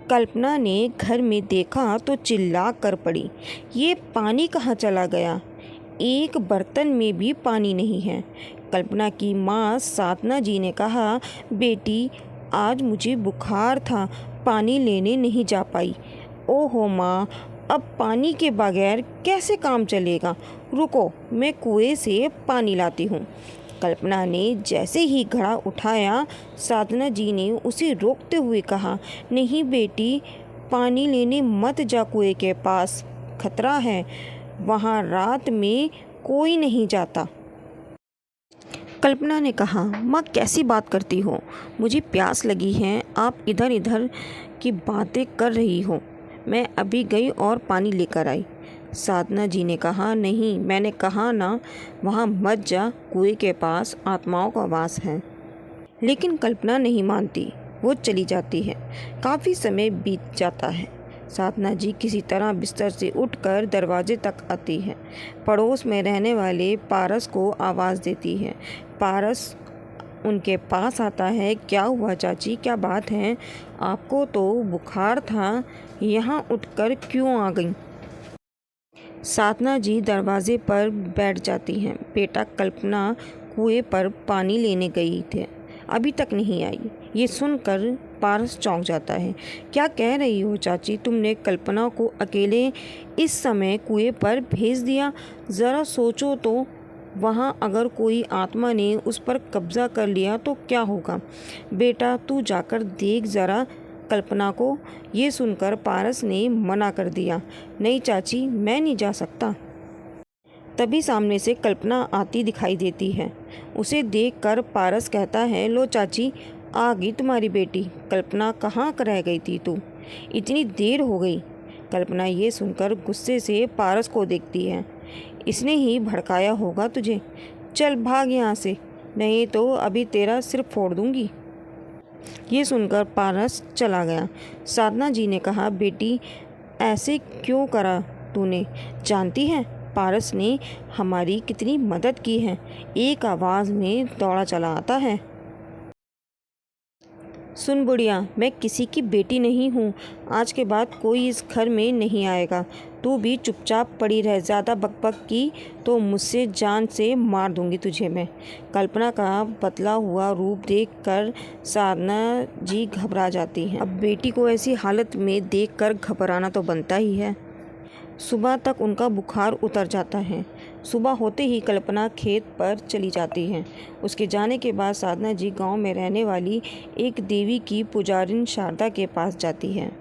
कल्पना ने घर में देखा तो चिल्ला कर पड़ी, ये पानी कहाँ चला गया? एक बर्तन में भी पानी नहीं है। कल्पना की माँ साधना जी ने कहा, बेटी आज मुझे बुखार था, पानी लेने नहीं जा पाई। ओहो माँ, अब पानी के बगैर कैसे काम चलेगा? रुको, मैं कुएं से पानी लाती हूँ। कल्पना ने जैसे ही घड़ा उठाया, साधना जी ने उसे रोकते हुए कहा, नहीं बेटी, पानी लेने मत जा कुएं के पास, खतरा है, वहाँ रात में कोई नहीं जाता। कल्पना ने कहा, माँ कैसी बात करती हो? मुझे प्यास लगी है, आप इधर इधर की बातें कर रही हो। मैं अभी गई और पानी लेकर आई। साधना जी ने कहा, नहीं, मैंने कहा ना, वहाँ मत जा, कुएं के पास आत्माओं का वास है। लेकिन कल्पना नहीं मानती, वो चली जाती है। काफ़ी समय बीत जाता है। साधना जी किसी तरह बिस्तर से उठकर दरवाजे तक आती है। पड़ोस में रहने वाले पारस को आवाज़ देती है। पारस उनके पास आता है। क्या हुआ चाची, क्या बात है? आपको तो बुखार था, यहाँ उठकर क्यों आ गई? साधना जी दरवाजे पर बैठ जाती हैं। बेटा, कल्पना कुएं पर पानी लेने गई थे, अभी तक नहीं आई। ये सुनकर पारस चौंक जाता है। क्या कह रही हो चाची? तुमने कल्पना को अकेले इस समय कुएं पर भेज दिया? ज़रा सोचो तो, वहाँ अगर कोई आत्मा ने उस पर कब्जा कर लिया तो क्या होगा? बेटा तू जाकर देख ज़रा कल्पना को। ये सुनकर पारस ने मना कर दिया, नहीं चाची, मैं नहीं जा सकता। तभी सामने से कल्पना आती दिखाई देती है। उसे देखकर पारस कहता है, लो चाची, आ गई तुम्हारी बेटी। कल्पना कहाँ रह गई थी तू? इतनी देर हो गई। कल्पना ये सुनकर गुस्से से पारस को देखती है। इसने ही भड़काया होगा तुझे। चल भाग यहाँ से, नहीं तो अभी तेरा सिर फोड़ दूंगी। ये सुनकर पारस चला गया। साधना जी ने कहा, बेटी ऐसे क्यों करा तूने? जानती है पारस ने हमारी कितनी मदद की है? एक आवाज़ में दौड़ा चला आता है। सुन बुढ़िया, मैं किसी की बेटी नहीं हूँ। आज के बाद कोई इस घर में नहीं आएगा। तू भी चुपचाप पड़ी रह। ज़्यादा बकबक की तो मुझसे जान से मार दूंगी तुझे मैं। कल्पना का बदला हुआ रूप देखकर साधना जी घबरा जाती हैं। अब बेटी को ऐसी हालत में देखकर घबराना तो बनता ही है। सुबह तक उनका बुखार उतर जाता है। सुबह होते ही कल्पना खेत पर चली जाती हैं। उसके जाने के बाद साधना जी गांव में रहने वाली एक देवी की पुजारिन शारदा के पास जाती है।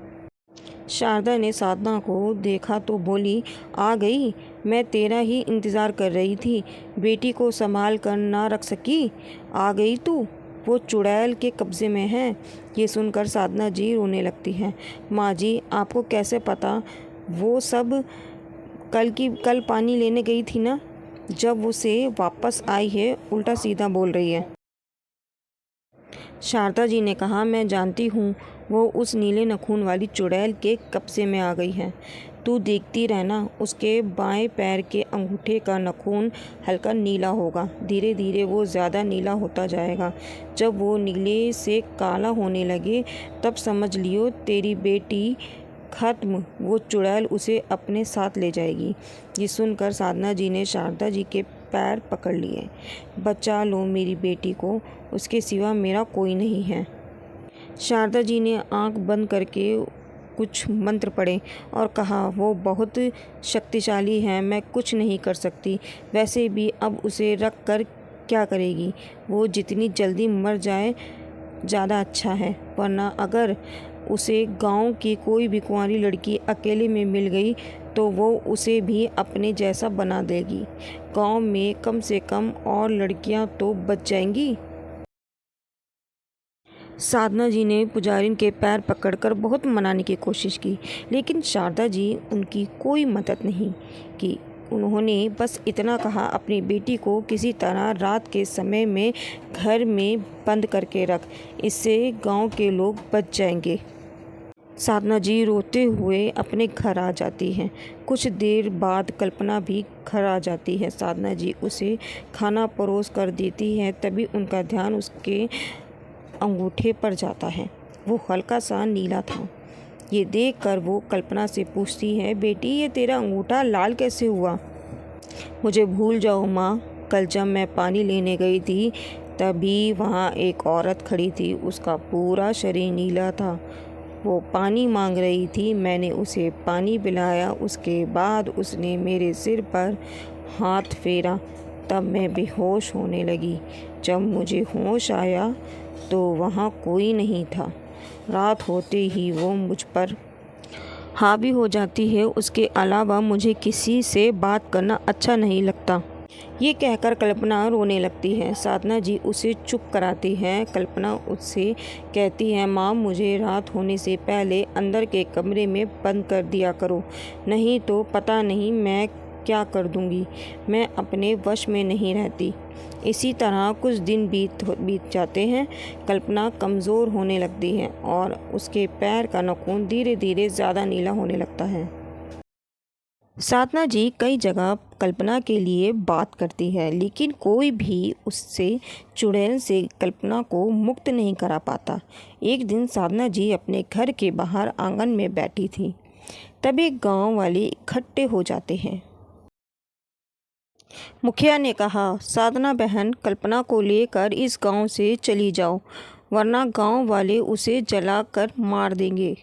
शारदा ने साधना को देखा तो बोली, आ गई, मैं तेरा ही इंतज़ार कर रही थी। बेटी को संभाल कर ना रख सकी, आ गई तू? वो चुड़ैल के कब्ज़े में है। ये सुनकर साधना जी रोने लगती हैं। माँ जी, आपको कैसे पता? वो सब कल पानी लेने गई थी ना, जब उसे वापस आई है, उल्टा सीधा बोल रही है। शारदा जी ने कहा, मैं जानती हूँ, वो उस नीले नखून वाली चुड़ैल के कब्जे में आ गई है। तू देखती रहना, उसके बाएं पैर के अंगूठे का नखून हल्का नीला होगा, धीरे धीरे वो ज़्यादा नीला होता जाएगा। जब वो नीले से काला होने लगे तब समझ लियो तेरी बेटी खत्म, वो चुड़ैल उसे अपने साथ ले जाएगी। ये सुनकर साधना जी ने शारदा जी के पैर पकड़ लिए। बचा लो मेरी बेटी को, उसके सिवा मेरा कोई नहीं है। शारदा जी ने आंख बंद करके कुछ मंत्र पढ़े और कहा, वो बहुत शक्तिशाली है, मैं कुछ नहीं कर सकती। वैसे भी अब उसे रख कर क्या करेगी? वो जितनी जल्दी मर जाए ज़्यादा अच्छा है, वरना अगर उसे गांव की कोई भी कुंवारी लड़की अकेले में मिल गई तो वो उसे भी अपने जैसा बना देगी। गांव में कम से कम और लड़कियां तो बच जाएंगी। साधना जी ने पुजारिन के पैर पकड़कर बहुत मनाने की कोशिश की, लेकिन शारदा जी उनकी कोई मदद नहीं की। उन्होंने बस इतना कहा, अपनी बेटी को किसी तरह रात के समय में घर में बंद करके रख, इससे गांव के लोग बच जाएंगे। साधना जी रोते हुए अपने घर आ जाती हैं। कुछ देर बाद कल्पना भी घर आ जाती है। साधना जी उसे खाना परोस कर देती है। तभी उनका ध्यान उसके अंगूठे पर जाता है। वो हल्का सा नीला था। ये देखकर वो कल्पना से पूछती है, बेटी ये तेरा अंगूठा लाल कैसे हुआ? मुझे भूल जाओ माँ, कल जब मैं पानी लेने गई थी तभी वहाँ एक औरत खड़ी थी, उसका पूरा शरीर नीला था। वो पानी मांग रही थी, मैंने उसे पानी पिलाया। उसके बाद उसने मेरे सिर पर हाथ फेरा, तब मैं बेहोश होने लगी। जब मुझे होश आया तो वहाँ कोई नहीं था। रात होते ही वो मुझ पर हावी हो जाती है। उसके अलावा मुझे किसी से बात करना अच्छा नहीं लगता। ये कहकर कल्पना रोने लगती है। साधना जी उसे चुप कराती हैं। कल्पना उससे कहती है, माँ मुझे रात होने से पहले अंदर के कमरे में बंद कर दिया करो, नहीं तो पता नहीं मैं क्या कर दूँगी। मैं अपने वश में नहीं रहती। इसी तरह कुछ दिन बीत जाते हैं। कल्पना कमज़ोर होने लगती है और उसके पैर का नाखून धीरे धीरे ज़्यादा नीला होने लगता है। साधना जी कई जगह कल्पना के लिए बात करती है, लेकिन कोई भी उससे चुड़ैल से कल्पना को मुक्त नहीं करा पाता। एक दिन साधना जी अपने घर के बाहर आंगन में बैठी थी, तभी गांव वाले इकट्ठे हो जाते हैं। मुखिया ने कहा, साधना बहन कल्पना को लेकर इस गांव से चली जाओ, वरना गांव वाले उसे जलाकर मार देंगे।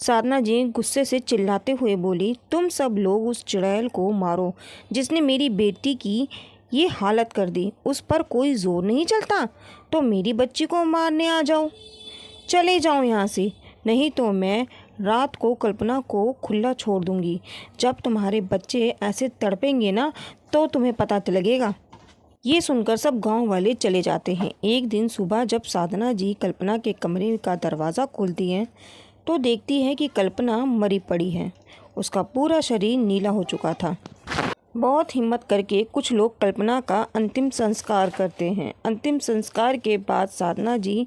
साधना जी गुस्से से चिल्लाते हुए बोली, तुम सब लोग उस चुड़ैल को मारो जिसने मेरी बेटी की ये हालत कर दी। उस पर कोई जोर नहीं चलता तो मेरी बच्ची को मारने आ जाओ। चले जाओ यहाँ से, नहीं तो मैं रात को कल्पना को खुला छोड़ दूँगी। जब तुम्हारे बच्चे ऐसे तड़पेंगे ना तो तुम्हें पता लगेगा। ये सुनकर सब गांव वाले चले जाते हैं। एक दिन सुबह जब साधना जी कल्पना के कमरे का दरवाज़ा खोलती हैं तो देखती है कि कल्पना मरी पड़ी है। उसका पूरा शरीर नीला हो चुका था। बहुत हिम्मत करके कुछ लोग कल्पना का अंतिम संस्कार करते हैं। अंतिम संस्कार के बाद साधना जी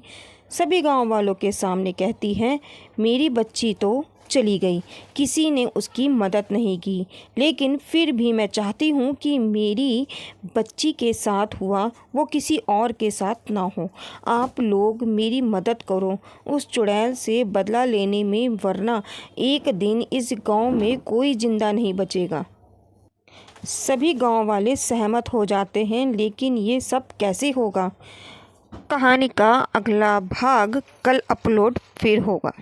सभी गांव वालों के सामने कहती हैं, मेरी बच्ची तो चली गई, किसी ने उसकी मदद नहीं की, लेकिन फिर भी मैं चाहती हूँ कि मेरी बच्ची के साथ हुआ वो किसी और के साथ ना हो। आप लोग मेरी मदद करो उस चुड़ैल से बदला लेने में, वरना एक दिन इस गांव में कोई जिंदा नहीं बचेगा। सभी गांव वाले सहमत हो जाते हैं, लेकिन ये सब कैसे होगा? कहानी का अगला भाग कल अपलोड फिर होगा।